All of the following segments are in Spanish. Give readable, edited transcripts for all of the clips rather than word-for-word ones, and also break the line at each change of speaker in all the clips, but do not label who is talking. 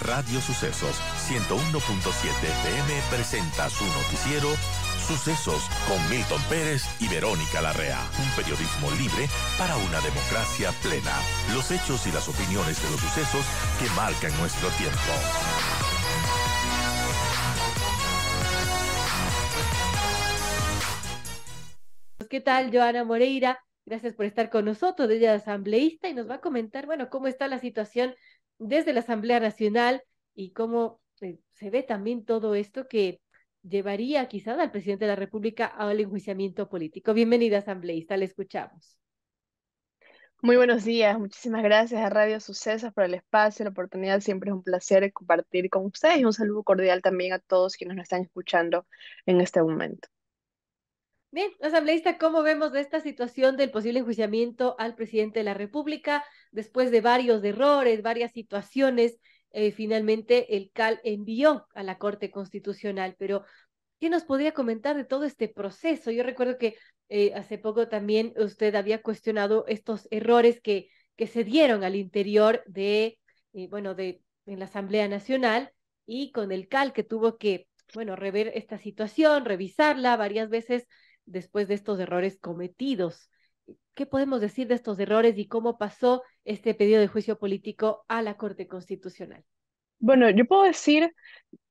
Radio Sucesos 101.7 FM presenta su noticiero Sucesos con Milton Pérez y Verónica Larrea. Un periodismo libre para una democracia plena. Los hechos y las opiniones de los sucesos que marcan nuestro tiempo.
¿Qué tal, Joana Moreira? Gracias por estar con nosotros. Ella es asambleísta y nos va a comentar, bueno, cómo está la situación desde la Asamblea Nacional y cómo se ve también todo esto que llevaría quizás al presidente de la República al enjuiciamiento político. Bienvenida, asambleísta, le escuchamos.
Muy buenos días, muchísimas gracias a Radio Sucesos por el espacio, la oportunidad, siempre es un placer compartir con ustedes y un saludo cordial también a todos quienes nos están escuchando en este momento.
Bien, asambleísta, ¿cómo vemos esta situación del posible enjuiciamiento al presidente de la República después de varios errores, varias situaciones? Finalmente, el CAL envió a la Corte Constitucional, pero ¿qué nos podría comentar de todo este proceso? Yo recuerdo que hace poco también usted había cuestionado estos errores que se dieron al interior de, bueno, en la Asamblea Nacional y con el CAL que tuvo que, bueno, rever esta situación, revisarla varias veces después de estos errores cometidos. ¿Qué podemos decir de estos errores y cómo pasó este pedido de juicio político a la Corte Constitucional?
Bueno, yo puedo decir,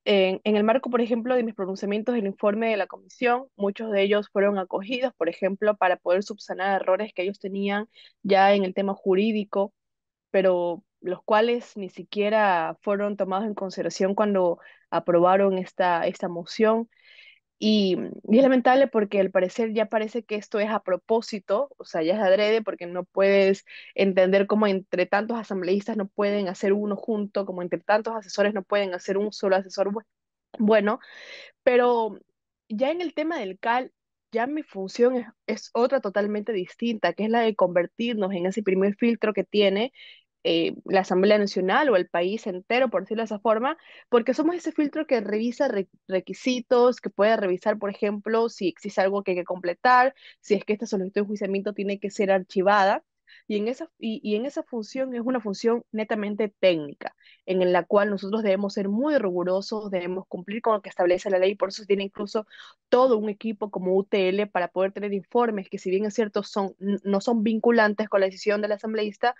en el marco, por ejemplo, de mis pronunciamientos del informe de la comisión, muchos de ellos fueron acogidos, por ejemplo, para poder subsanar errores que ellos tenían ya en el tema jurídico, pero los cuales ni siquiera fueron tomados en consideración cuando aprobaron esta moción. Y es lamentable porque al parecer ya parece que esto es a propósito, o sea, ya es adrede porque no puedes entender cómo entre tantos asambleístas no pueden hacer uno junto, como entre tantos asesores no pueden hacer un solo asesor bueno, pero ya en el tema del CAL, ya mi función es otra totalmente distinta, que es la de convertirnos en ese primer filtro que tiene la Asamblea Nacional o el país entero, por decirlo de esa forma, porque somos ese filtro que revisa requisitos, que puede revisar, por ejemplo, si existe algo que hay que completar, si es que esta solicitud de enjuiciamiento tiene que ser archivada. Y en esa función es una función netamente técnica, en la cual nosotros debemos ser muy rigurosos, debemos cumplir con lo que establece la ley, por eso tiene incluso todo un equipo como UTL para poder tener informes que, si bien es cierto, no son vinculantes con la decisión del asambleísta,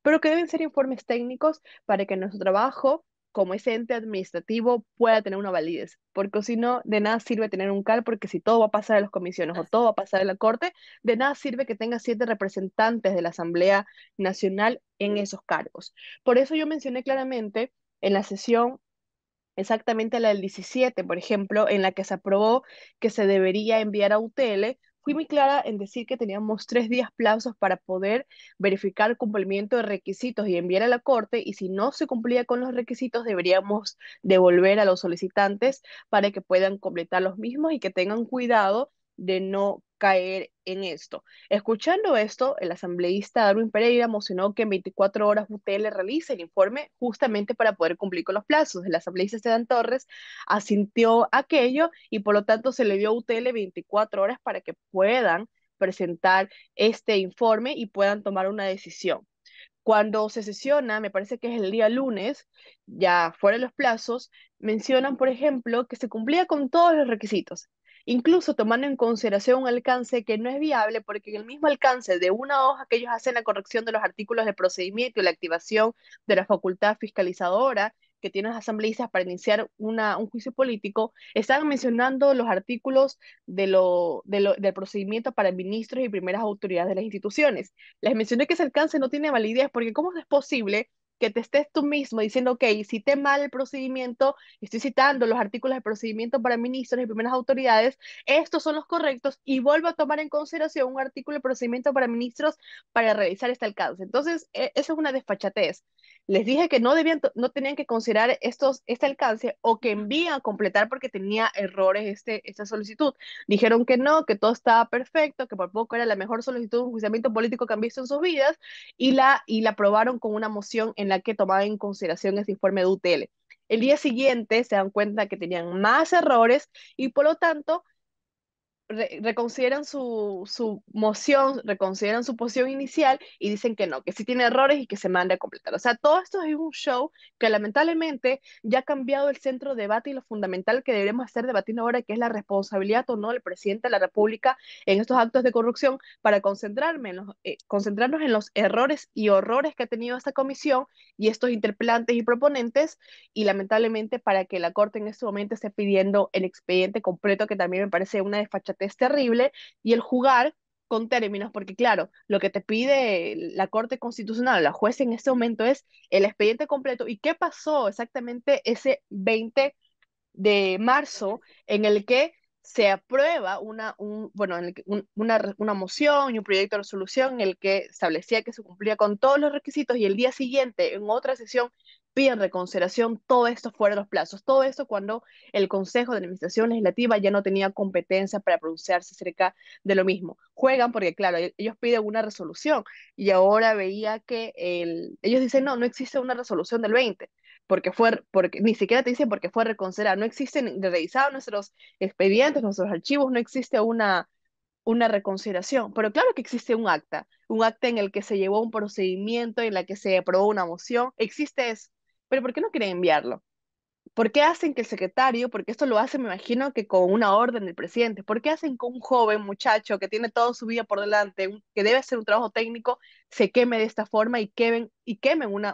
pero que deben ser informes técnicos para que nuestro trabajo como ese ente administrativo pueda tener una validez, porque si no, de nada sirve tener un CAL, porque si todo va a pasar en las comisiones o
Así
todo va
es.
a pasar en la Corte, de nada sirve que tenga 7 representantes de la Asamblea Nacional en esos cargos. Por eso yo mencioné claramente en la sesión exactamente la del 17, por ejemplo, en la que se aprobó que se debería enviar a UTL, fui muy clara en decir que teníamos 3 días plazos para poder verificar el cumplimiento de requisitos y enviar a la Corte, y si no se cumplía con los requisitos, deberíamos devolver a los solicitantes para que puedan completar los mismos y que tengan cuidado de no caer en esto. Escuchando esto, el asambleísta Darwin Pereira mocionó que en 24 horas UTL realice el informe justamente para poder cumplir con los plazos. El asambleísta Esteban Torres asintió a aquello y por lo tanto se le dio a UTL 24 horas para que puedan presentar este informe y puedan tomar una decisión. Cuando se sesiona, me parece que es el día lunes, ya fuera de los plazos, mencionan, por ejemplo, que se cumplía con todos los requisitos, incluso tomando en consideración un alcance que no es viable, porque en el mismo alcance de una hoja que ellos hacen la corrección de los artículos de procedimiento y la activación de la facultad fiscalizadora que tienen los asambleístas para iniciar un juicio político, están mencionando los artículos del procedimiento para ministros y primeras autoridades de las instituciones. Les mencioné que ese alcance no tiene validez porque ¿cómo es posible que te estés tú mismo diciendo, ok, cité mal el procedimiento, estoy citando los artículos de procedimiento para ministros y primeras autoridades, estos son los correctos y vuelvo a tomar en consideración un artículo de procedimiento para ministros para realizar este alcance? Entonces, eso es una desfachatez. Les dije que no tenían que considerar este alcance o que envían a completar porque tenía errores esta solicitud. Dijeron que no, que todo estaba perfecto, que por poco era la mejor solicitud de enjuiciamiento político que han visto en sus vidas, y la aprobaron con una moción en la que tomaba en consideración ese informe de UTL. El día siguiente se dan cuenta que tenían más errores y por lo tanto reconsideran su moción, reconsideran su posición inicial y dicen que no, que sí tiene errores y que se manda a completar. O sea, todo esto es un show que lamentablemente ya ha cambiado el centro de debate y lo fundamental que deberíamos estar debatiendo ahora, que es la responsabilidad o no del presidente de la República en estos actos de corrupción, para concentrarnos en los errores y horrores que ha tenido esta comisión y estos interpelantes y proponentes, y lamentablemente para que la Corte en este momento esté pidiendo el expediente completo, que también me parece una desfachatez terrible, y el jugar con términos, porque claro, lo que te pide la Corte Constitucional, la jueza en este momento, es el expediente completo. ¿Y qué pasó exactamente ese 20 de marzo en el que se aprueba bueno, una moción y un proyecto de resolución en el que establecía que se cumplía con todos los requisitos, y el día siguiente, en otra sesión, piden reconsideración? Todo esto fuera de los plazos, todo esto cuando el Consejo de Administración Legislativa ya no tenía competencia para pronunciarse acerca de lo mismo. Juegan porque, claro, ellos piden una resolución, y ahora veía que ellos dicen, no, no existe una resolución del 20, porque ni siquiera te dicen porque fue reconsiderada, no existen revisados nuestros expedientes, nuestros archivos, no existe una reconsideración, pero claro que existe un acta en el que se llevó un procedimiento, en la que se aprobó una moción, existe eso, pero ¿por qué no quieren enviarlo? ¿Por qué hacen que el secretario, porque esto lo hace, me imagino, que con una orden del presidente? ¿Por qué hacen que un joven muchacho que tiene toda su vida por delante, que debe hacer un trabajo técnico, se queme de esta forma y quemen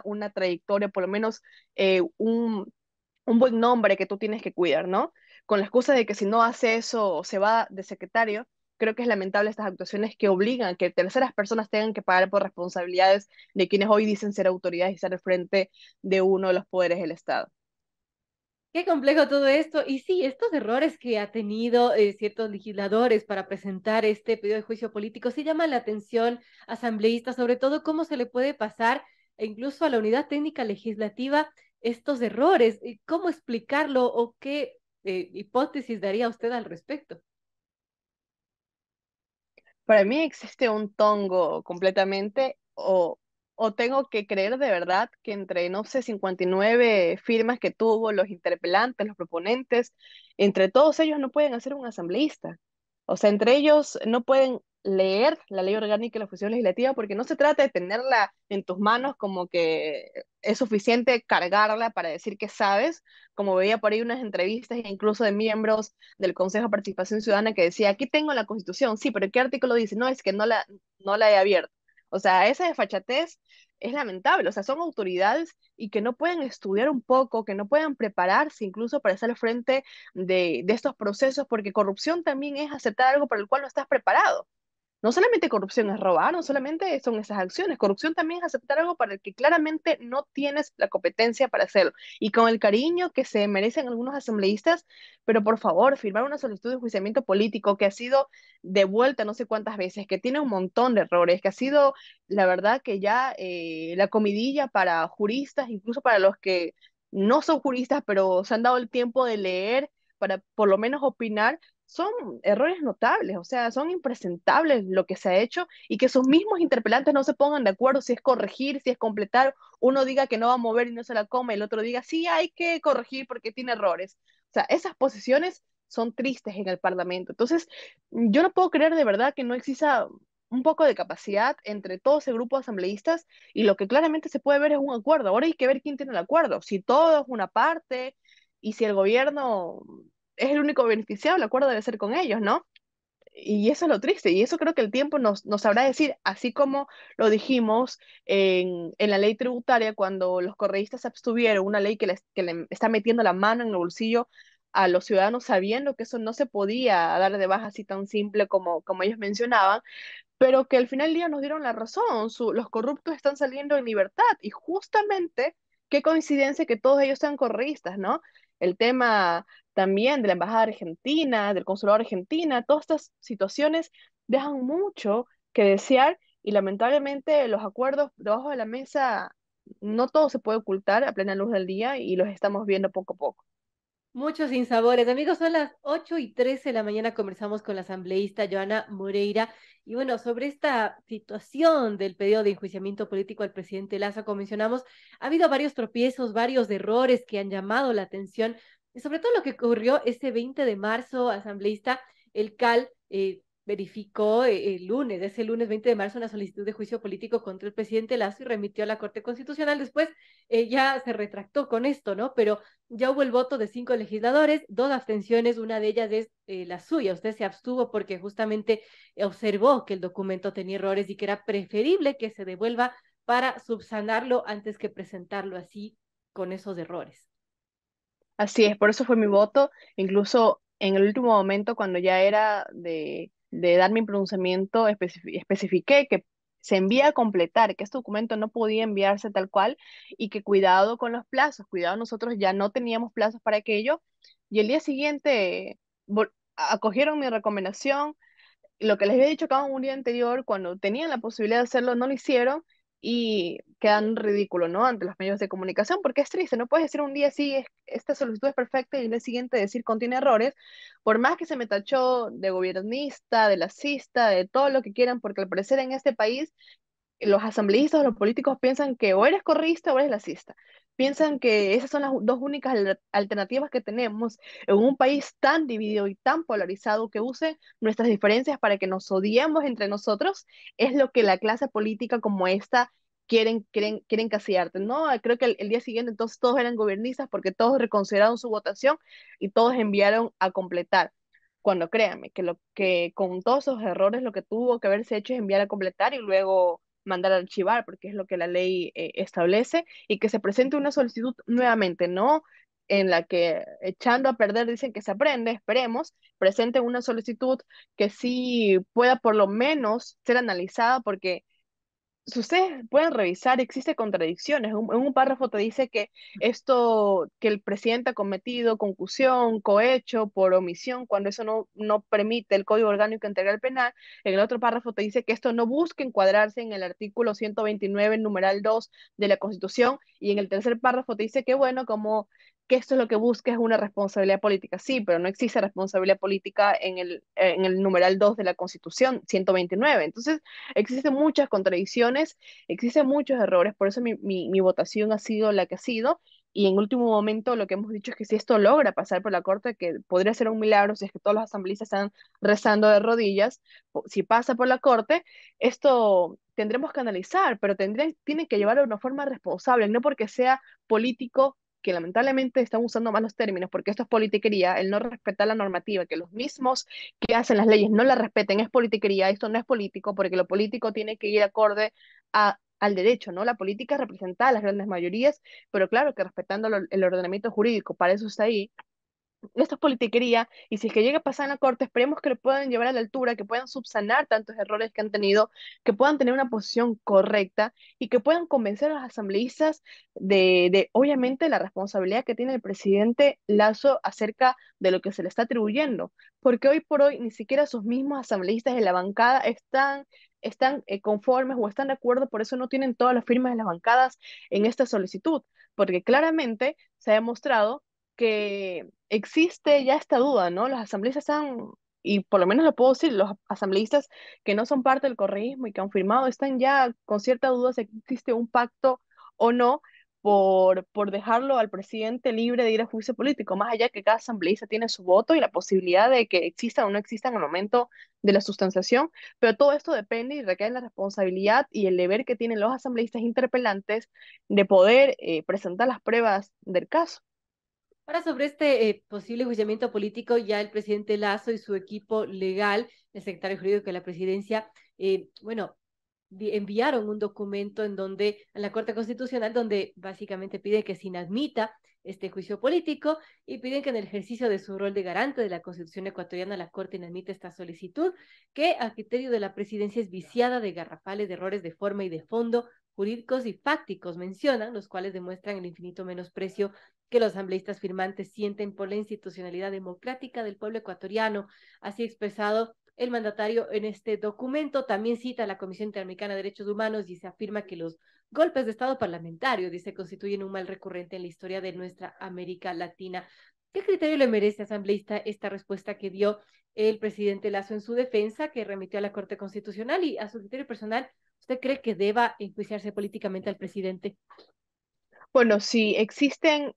una trayectoria, por lo menos un buen nombre que tú tienes que cuidar, ¿no? Con la excusa de que si no hace eso se va de secretario? Creo que es lamentable estas actuaciones que obligan a que terceras personas tengan que pagar por responsabilidades de quienes hoy dicen ser autoridades y estar al frente de uno de los poderes del Estado.
Qué complejo todo esto. Y sí, estos errores que ha tenido ciertos legisladores para presentar este pedido de juicio político sí llaman la atención asambleístas, sobre todo cómo se le puede pasar incluso a la unidad técnica legislativa estos errores. ¿Cómo explicarlo o qué hipótesis daría usted al respecto?
Para mí existe un tongo completamente, o tengo que creer de verdad que entre, no sé, 59 firmas que tuvo los interpelantes, los proponentes, entre todos ellos no pueden hacer un asambleísta. O sea, entre ellos no pueden leer la ley orgánica y la función legislativa, porque no se trata de tenerla en tus manos como que es suficiente cargarla para decir que sabes, como veía por ahí unas entrevistas incluso de miembros del Consejo de Participación Ciudadana que decía, aquí tengo la Constitución, sí, pero ¿qué artículo dice? No, es que no la he abierto. O sea, esa desfachatez es lamentable. O sea, son autoridades y que no pueden estudiar un poco, que no puedan prepararse incluso para estar al frente de estos procesos, porque corrupción también es aceptar algo para el cual no estás preparado. No solamente corrupción es robar, no solamente son esas acciones, corrupción también es aceptar algo para el que claramente no tienes la competencia para hacerlo. Y con el cariño que se merecen algunos asambleístas, pero por favor, firmar una solicitud de enjuiciamiento político que ha sido devuelta no sé cuántas veces, que tiene un montón de errores, que ha sido, la verdad, que ya la comidilla para juristas, incluso para los que no son juristas, pero se han dado el tiempo de leer para por lo menos opinar. Son errores notables, o sea, son impresentables lo que se ha hecho, y que sus mismos interpelantes no se pongan de acuerdo si es corregir, si es completar. Uno diga que no va a mover y no se la coma, y el otro diga, sí, hay que corregir porque tiene errores. O sea, esas posiciones son tristes en el Parlamento. Entonces, yo no puedo creer de verdad que no exista un poco de capacidad entre todo ese grupo de asambleístas, y lo que claramente se puede ver es un acuerdo. Ahora hay que ver quién tiene el acuerdo, si todo es una parte, y si el gobierno es el único beneficiado, el acuerdo debe ser con ellos, ¿no? Y eso es lo triste, y eso creo que el tiempo nos sabrá decir, así como lo dijimos en la ley tributaria, cuando los correístas se abstuvieron, una ley que le está metiendo la mano en el bolsillo a los ciudadanos, sabiendo que eso no se podía dar de baja así tan simple como ellos mencionaban, pero que al final del día nos dieron la razón. Los corruptos están saliendo en libertad, y justamente qué coincidencia que todos ellos sean correístas, ¿no? El tema también de la Embajada Argentina, del Consulado Argentina, todas estas situaciones dejan mucho que desear, y lamentablemente los acuerdos debajo de la mesa, no todo se puede ocultar a plena luz del día, y los estamos viendo poco a poco.
Muchos sinsabores. Amigos, son las 8:13 de la mañana, conversamos con la asambleísta Joana Moreira. Y bueno, sobre esta situación del pedido de enjuiciamiento político al presidente Lazo, como mencionamos, ha habido varios tropiezos, varios errores que han llamado la atención, y sobre todo lo que ocurrió ese 20 de marzo, asambleísta, el CAL verificó ese lunes 20 de marzo, una solicitud de juicio político contra el presidente Lazo y remitió a la Corte Constitucional. Después ya se retractó con esto, ¿no? Pero ya hubo el voto de 5 legisladores, 2 abstenciones, una de ellas es la suya. Usted se abstuvo porque justamente observó que el documento tenía errores y que era preferible que se devuelva para subsanarlo antes que presentarlo así con esos errores.
Así es, por eso fue mi voto. Incluso en el último momento, cuando ya era de dar mi pronunciamiento, especifiqué que se envía a completar, que este documento no podía enviarse tal cual y que cuidado con los plazos, cuidado, nosotros ya no teníamos plazos para aquello. Y el día siguiente acogieron mi recomendación. Lo que les había dicho cada un día anterior, cuando tenían la posibilidad de hacerlo, no lo hicieron y quedan ridículos, ¿no? Ante los medios de comunicación, porque es triste, no puedes decir un día sí, esta solicitud es perfecta y el día siguiente decir contiene errores, por más que se me tachó de gobernista, de lacista, de todo lo que quieran, porque al parecer en este país los asambleístas o los políticos piensan que o eres correísta o eres lacista. Piensan que esas son las dos únicas alternativas que tenemos en un país tan dividido y tan polarizado que use nuestras diferencias para que nos odiemos entre nosotros, es lo que la clase política como esta quieren casillarte, ¿no? Creo que el día siguiente entonces todos eran gobernistas porque todos reconsideraron su votación y todos enviaron a completar. Cuando créanme que lo que con todos esos errores lo que tuvo que haberse hecho es enviar a completar y luego mandar a archivar, porque es lo que la ley establece, y que se presente una solicitud nuevamente, no en la que echando a perder dicen que se aprende, esperemos, presenten una solicitud que sí pueda por lo menos ser analizada, porque si ustedes pueden revisar, existe contradicciones. En un párrafo te dice que esto, que el presidente ha cometido concusión, cohecho, por omisión, cuando eso no permite el Código Orgánico Integral Penal. En el otro párrafo te dice que esto no busca encuadrarse en el artículo 129, numeral 2 de la Constitución. Y en el tercer párrafo te dice que, bueno, como que esto es lo que busca es una responsabilidad política. Sí, pero no existe responsabilidad política en el numeral 2 de la Constitución 129. Entonces, existen muchas contradicciones, existen muchos errores, por eso mi votación ha sido la que ha sido. Y en último momento lo que hemos dicho es que si esto logra pasar por la Corte, que podría ser un milagro si es que todos los asambleístas están rezando de rodillas, si pasa por la Corte, esto tendremos que analizar, pero tienen que llevarlo de una forma responsable, no porque sea político, que lamentablemente están usando malos términos, porque esto es politiquería, el no respetar la normativa, que los mismos que hacen las leyes no la respeten, es politiquería, esto no es político, porque lo político tiene que ir acorde al derecho, ¿no? La política representa a las grandes mayorías, pero claro que respetando el ordenamiento jurídico, para eso está ahí. Esto es politiquería, y si es que llega a pasar en la Corte, esperemos que lo puedan llevar a la altura, que puedan subsanar tantos errores que han tenido, que puedan tener una posición correcta y que puedan convencer a los asambleístas obviamente, la responsabilidad que tiene el presidente Lazo acerca de lo que se le está atribuyendo, porque hoy por hoy ni siquiera sus mismos asambleístas de la bancada están conformes o están de acuerdo, por eso no tienen todas las firmas de las bancadas en esta solicitud, porque claramente se ha demostrado que existe ya esta duda, ¿no? Los asambleístas están, y por lo menos lo puedo decir, los asambleístas que no son parte del correísmo y que han firmado están ya con cierta duda si existe un pacto o no por dejarlo al presidente libre de ir a juicio político, más allá que cada asambleísta tiene su voto y la posibilidad de que exista o no exista en el momento de la sustanciación, pero todo esto depende y recae en la responsabilidad y el deber que tienen los asambleístas interpelantes de poder presentar las pruebas del caso.
Ahora, sobre este posible enjuiciamiento político, ya el presidente Lazo y su equipo legal, el secretario jurídico de la presidencia, bueno, enviaron un documento en donde, a la Corte Constitucional, donde básicamente piden que se inadmita este juicio político y piden que en el ejercicio de su rol de garante de la Constitución ecuatoriana la Corte inadmite esta solicitud, que a criterio de la presidencia es viciada de garrafales de errores de forma y de fondo jurídicos y fácticos, mencionan, los cuales demuestran el infinito menosprecio que los asambleístas firmantes sienten por la institucionalidad democrática del pueblo ecuatoriano, así expresado el mandatario en este documento. También cita a la Comisión Interamericana de Derechos Humanos y se afirma que los golpes de Estado parlamentario, dice, constituyen un mal recurrente en la historia de nuestra América Latina. ¿Qué criterio le merece, asambleísta, esta respuesta que dio el presidente Lazo en su defensa, que remitió a la Corte Constitucional? Y a su criterio personal, ¿usted cree que deba enjuiciarse políticamente al presidente?
Bueno, si existen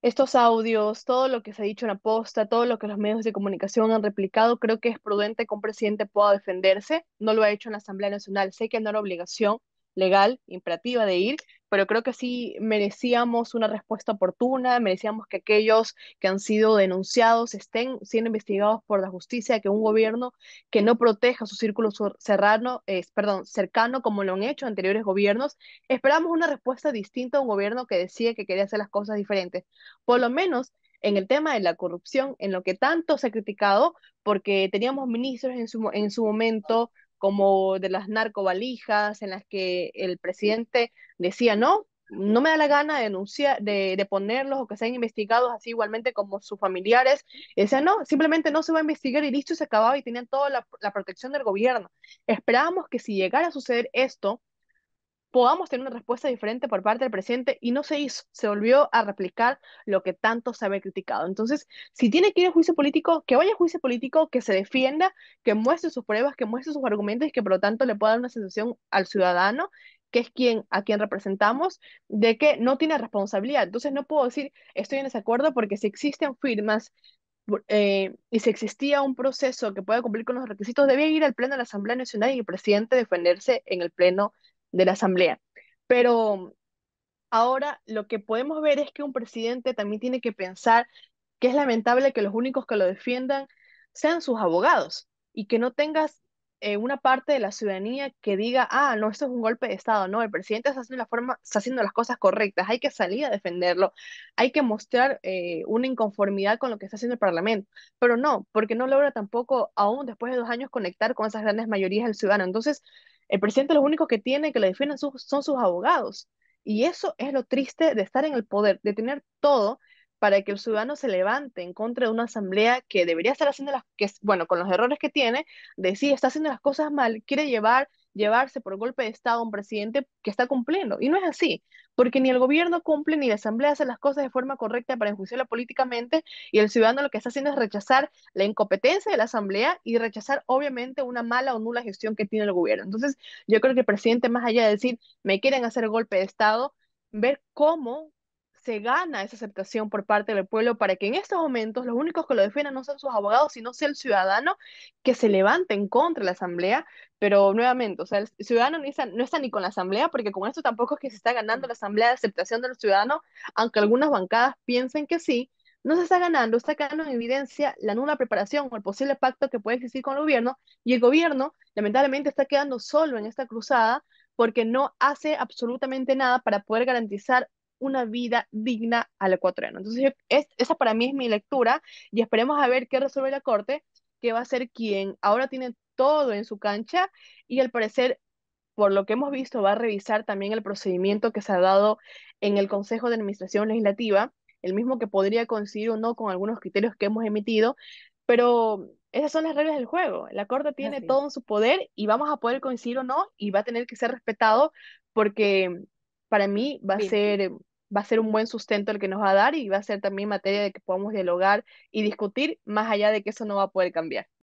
estos audios, todo lo que se ha dicho en la posta, todo lo que los medios de comunicación han replicado, creo que es prudente que un presidente pueda defenderse. No lo ha hecho en la Asamblea Nacional. Sé que no era obligación legal, imperativa de ir, pero creo que sí merecíamos una respuesta oportuna, merecíamos que aquellos que han sido denunciados estén siendo investigados por la justicia, que un gobierno que no proteja su círculo serrano, perdón, cercano como lo han hecho anteriores gobiernos. Esperamos una respuesta distinta a un gobierno que decía que quería hacer las cosas diferentes por lo menos en el tema de la corrupción, en lo que tanto se ha criticado, porque teníamos ministros en su momento como de las narcovalijas, en las que el presidente decía, no, no me da la gana de denunciar, de ponerlos o que sean investigados así igualmente como sus familiares. Y decía, no, simplemente no se va a investigar y listo, y se acababa y tenían toda la protección del gobierno. Esperábamos que si llegara a suceder esto, podamos tener una respuesta diferente por parte del presidente y no se hizo, se volvió a replicar lo que tanto se había criticado. Entonces, si tiene que ir a juicio político, que vaya a juicio político, que se defienda, que muestre sus pruebas, que muestre sus argumentos y que por lo tanto le pueda dar una sensación al ciudadano que es a quien representamos, de que no tiene responsabilidad. Entonces no puedo decir estoy en desacuerdo porque si existen firmas y si existía un proceso que pueda cumplir con los requisitos, debía ir al Pleno de la Asamblea Nacional y el presidente defenderse en el Pleno de la Asamblea. Pero ahora lo que podemos ver es que un presidente también tiene que pensar que es lamentable que los únicos que lo defiendan sean sus abogados y que no tengas una parte de la ciudadanía que diga, ah, no, esto es un golpe de Estado, no, el presidente está haciendo las cosas correctas, hay que salir a defenderlo, hay que mostrar una inconformidad con lo que está haciendo el Parlamento, pero no, porque no logra tampoco, aún después de 2 años, conectar con esas grandes mayorías del ciudadano. Entonces, el presidente lo único que tiene que le defienden son sus abogados. Y eso es lo triste de estar en el poder, de tener todo para que el ciudadano se levante en contra de una asamblea que debería estar haciendo bueno, con los errores que tiene, de si está haciendo las cosas mal, quiere llevarse por golpe de Estado a un presidente que está cumpliendo. Y no es así, porque ni el gobierno cumple ni la asamblea hace las cosas de forma correcta para enjuiciarla políticamente, y el ciudadano lo que está haciendo es rechazar la incompetencia de la asamblea y rechazar obviamente una mala o nula gestión que tiene el gobierno. Entonces, yo creo que el presidente, más allá de decir, me quieren hacer golpe de Estado, ver cómo se gana esa aceptación por parte del pueblo para que en estos momentos los únicos que lo defiendan no sean sus abogados, sino sea el ciudadano que se levante en contra de la asamblea. Pero nuevamente, o sea, el ciudadano no está ni con la asamblea, porque con esto tampoco es que se está ganando la asamblea de aceptación de los ciudadanos, aunque algunas bancadas piensen que sí. No se está quedando en evidencia la nula preparación o el posible pacto que puede existir con el gobierno, y el gobierno lamentablemente está quedando solo en esta cruzada porque no hace absolutamente nada para poder garantizar una vida digna al ecuatoriano. Entonces, esa para mí es mi lectura y esperemos a ver qué resuelve la Corte, que va a ser quien ahora tiene todo en su cancha y al parecer, por lo que hemos visto, va a revisar también el procedimiento que se ha dado en el Consejo de Administración Legislativa, el mismo que podría coincidir o no con algunos criterios que hemos emitido, pero esas son las reglas del juego. La Corte tiene
Así es.
todo en su poder y vamos a poder coincidir o no y va a tener que ser respetado porque para mí
Bien.
va a ser un buen sustento el que nos va a dar y va a ser también materia de que podamos dialogar y discutir más allá de que eso no va a poder cambiar.